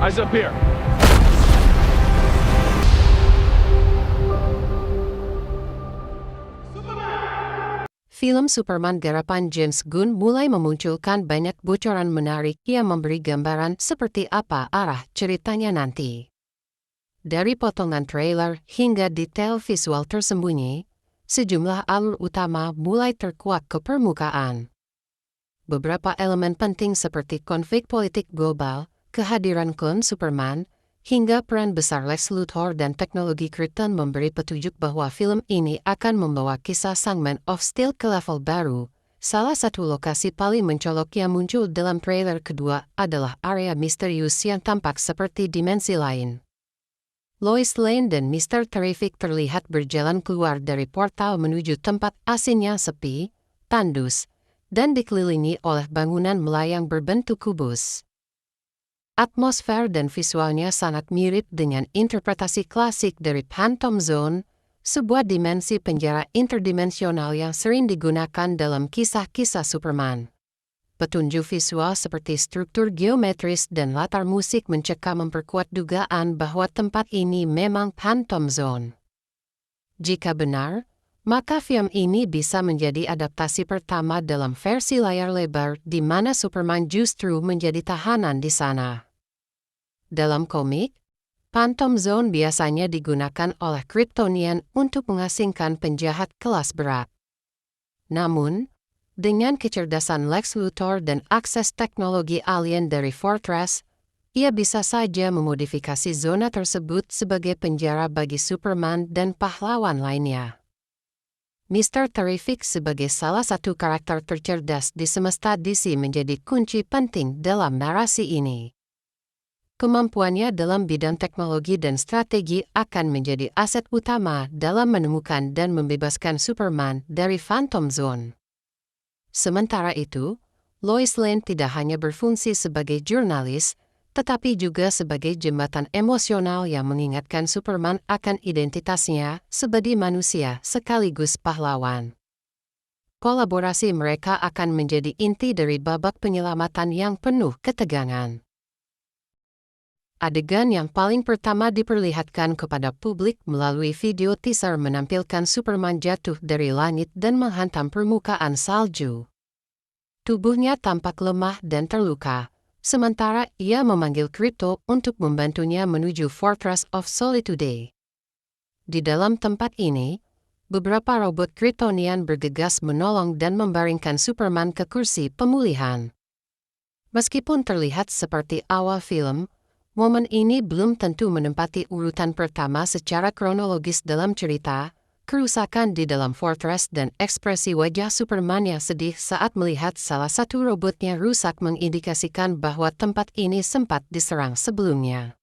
Eyes up here. Film Superman garapan James Gunn mulai memunculkan banyak bocoran menarik yang memberi gambaran seperti apa arah ceritanya nanti. Dari potongan trailer hingga detail visual tersembunyi, sejumlah alur utama mulai terkuak ke permukaan. Beberapa elemen penting seperti konflik politik global, kehadiran klon Superman, hingga peran besar Lex Luthor dan teknologi Krypton memberi petunjuk bahwa film ini akan membawa kisah sang Man of Steel ke level baru. Salah satu lokasi paling mencolok yang muncul dalam trailer kedua adalah area misterius yang tampak seperti dimensi lain. Lois Lane dan Mr. Terrific terlihat berjalan keluar dari portal menuju tempat asing yang sepi, tandus, dan dikelilingi oleh bangunan melayang berbentuk kubus. Atmosfer dan visualnya sangat mirip dengan interpretasi klasik dari Phantom Zone, sebuah dimensi penjara interdimensional yang sering digunakan dalam kisah-kisah Superman. Petunjuk visual seperti struktur geometris dan latar musik mencekam memperkuat dugaan bahwa tempat ini memang Phantom Zone. Jika benar, maka film ini bisa menjadi adaptasi pertama dalam versi layar lebar di mana Superman justru menjadi tahanan di sana. Dalam komik, Phantom Zone biasanya digunakan oleh Kryptonian untuk mengasingkan penjahat kelas berat. Namun, dengan kecerdasan Lex Luthor dan akses teknologi alien dari Fortress, ia bisa saja memodifikasi zona tersebut sebagai penjara bagi Superman dan pahlawan lainnya. Mr. Terrific sebagai salah satu karakter tercerdas di semesta DC menjadi kunci penting dalam narasi ini. Kemampuannya dalam bidang teknologi dan strategi akan menjadi aset utama dalam menemukan dan membebaskan Superman dari Phantom Zone. Sementara itu, Lois Lane tidak hanya berfungsi sebagai jurnalis, tetapi juga sebagai jembatan emosional yang mengingatkan Superman akan identitasnya sebagai manusia sekaligus pahlawan. Kolaborasi mereka akan menjadi inti dari babak penyelamatan yang penuh ketegangan. Adegan yang paling pertama diperlihatkan kepada publik melalui video teaser menampilkan Superman jatuh dari langit dan menghantam permukaan salju. Tubuhnya tampak lemah dan terluka, sementara ia memanggil Krypto untuk membantunya menuju Fortress of Solitude. Di dalam tempat ini, beberapa robot Kryptonian bergegas menolong dan membaringkan Superman ke kursi pemulihan. Meskipun terlihat seperti awal film, momen ini belum tentu menempati urutan pertama secara kronologis dalam cerita. Kerusakan di dalam Fortress dan ekspresi wajah Superman yang sedih saat melihat salah satu robotnya rusak mengindikasikan bahwa tempat ini sempat diserang sebelumnya.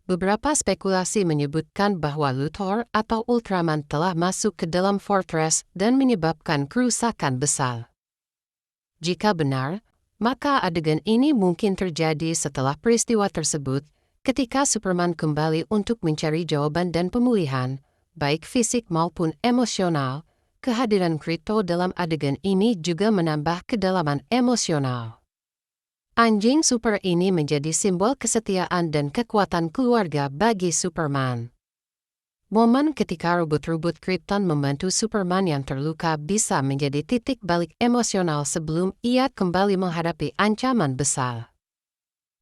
Beberapa spekulasi menyebutkan bahwa Luthor atau Ultraman telah masuk ke dalam Fortress dan menyebabkan kerusakan besar. Jika benar, maka adegan ini mungkin terjadi setelah peristiwa tersebut, ketika Superman kembali untuk mencari jawaban dan pemulihan, baik fisik maupun emosional. Kehadiran Krypto dalam adegan ini juga menambah kedalaman emosional. Anjing super ini menjadi simbol kesetiaan dan kekuatan keluarga bagi Superman. Momen ketika robot-robot Krypton membantu Superman yang terluka bisa menjadi titik balik emosional sebelum ia kembali menghadapi ancaman besar.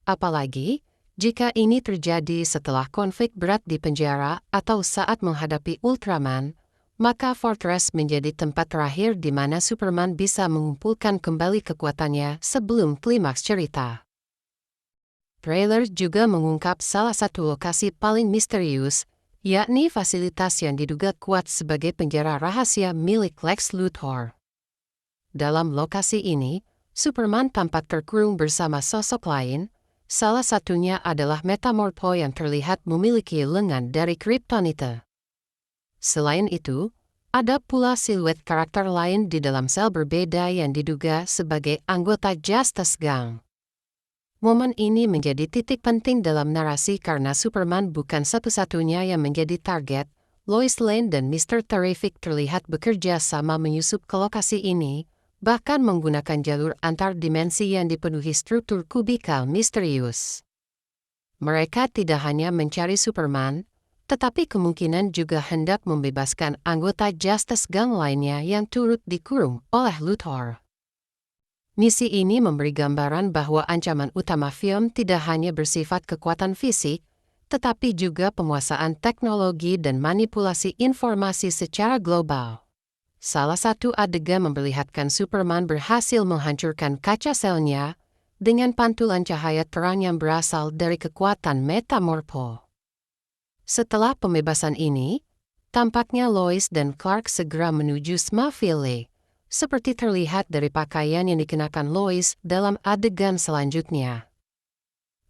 Apalagi, jika ini terjadi setelah konflik berat di penjara atau saat menghadapi Ultraman, maka Fortress menjadi tempat terakhir di mana Superman bisa mengumpulkan kembali kekuatannya sebelum klimaks cerita. Trailer juga mengungkap salah satu lokasi paling misterius, yakni fasilitas yang diduga kuat sebagai penjara rahasia milik Lex Luthor. Dalam lokasi ini, Superman tampak terkurung bersama sosok lain. Salah satunya adalah Metamorpho yang terlihat memiliki lengan dari Kryptonite. Selain itu, ada pula siluet karakter lain di dalam sel berbeda yang diduga sebagai anggota Justice Gang. Momen ini menjadi titik penting dalam narasi karena Superman bukan satu-satunya yang menjadi target. Lois Lane dan Mr. Terrific terlihat bekerja sama menyusup ke lokasi ini, bahkan menggunakan jalur antar dimensi yang dipenuhi struktur kubikal misterius. Mereka tidak hanya mencari Superman, tetapi kemungkinan juga hendak membebaskan anggota Justice Gang lainnya yang turut dikurung oleh Luthor. Misi ini memberi gambaran bahwa ancaman utama film tidak hanya bersifat kekuatan fisik, tetapi juga penguasaan teknologi dan manipulasi informasi secara global. Salah satu adegan memperlihatkan Superman berhasil menghancurkan kaca selnya dengan pantulan cahaya terang yang berasal dari kekuatan metamorfo. Setelah pembebasan ini, tampaknya Lois dan Clark segera menuju Smallville, seperti terlihat dari pakaian yang dikenakan Lois dalam adegan selanjutnya.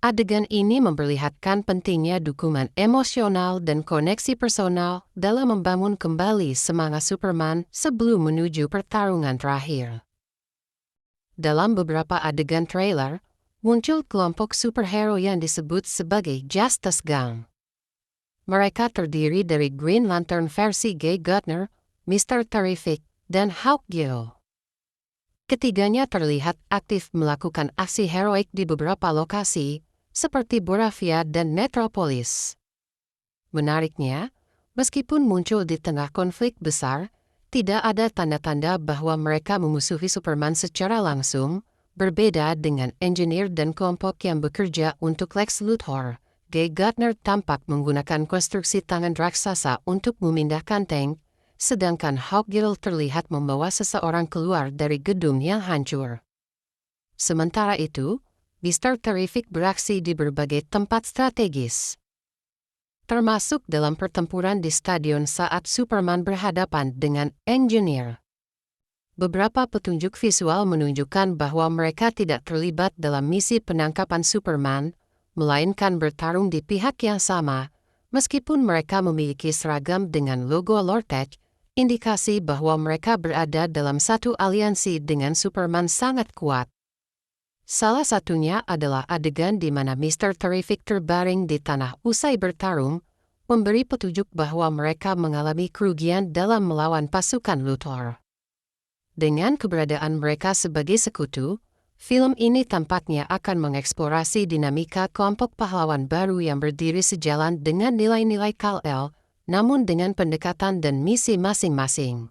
Adegan ini memperlihatkan pentingnya dukungan emosional dan koneksi personal dalam membangun kembali semangat Superman sebelum menuju pertarungan terakhir. Dalam beberapa adegan trailer, muncul kelompok superhero yang disebut sebagai Justice Gang. Mereka terdiri dari Green Lantern versi Guy Gardner, Mr. Terrific, dan Hawkgirl. Ketiganya terlihat aktif melakukan aksi heroik di beberapa lokasi, seperti Boravia dan Metropolis. Menariknya, meskipun muncul di tengah konflik besar, tidak ada tanda-tanda bahwa mereka memusuhi Superman secara langsung, berbeda dengan engineer dan kelompok yang bekerja untuk Lex Luthor. Guy Gardner tampak menggunakan konstruksi tangan raksasa untuk memindahkan tank, sedangkan Hawkgirl terlihat membawa seseorang keluar dari gedung yang hancur. Sementara itu, Mr. Terrific beraksi di berbagai tempat strategis, termasuk dalam pertempuran di stadion saat Superman berhadapan dengan Engineer. Beberapa petunjuk visual menunjukkan bahwa mereka tidak terlibat dalam misi penangkapan Superman, melainkan bertarung di pihak yang sama, meskipun mereka memiliki seragam dengan logo Lortech, indikasi bahwa mereka berada dalam satu aliansi dengan Superman sangat kuat. Salah satunya adalah adegan di mana Mr. Terrific terbaring di tanah usai bertarung, memberi petunjuk bahwa mereka mengalami kerugian dalam melawan pasukan Luthor. Dengan keberadaan mereka sebagai sekutu, film ini tampaknya akan mengeksplorasi dinamika kelompok pahlawan baru yang berdiri sejalan dengan nilai-nilai Kal-El, namun dengan pendekatan dan misi masing-masing.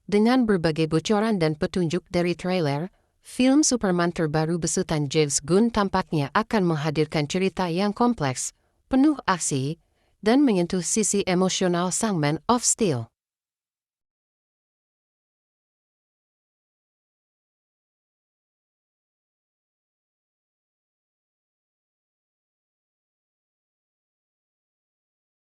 Dengan berbagai bocoran dan petunjuk dari trailer, film Superman terbaru besutan James Gunn tampaknya akan menghadirkan cerita yang kompleks, penuh aksi, dan menyentuh sisi emosional sang Man of Steel.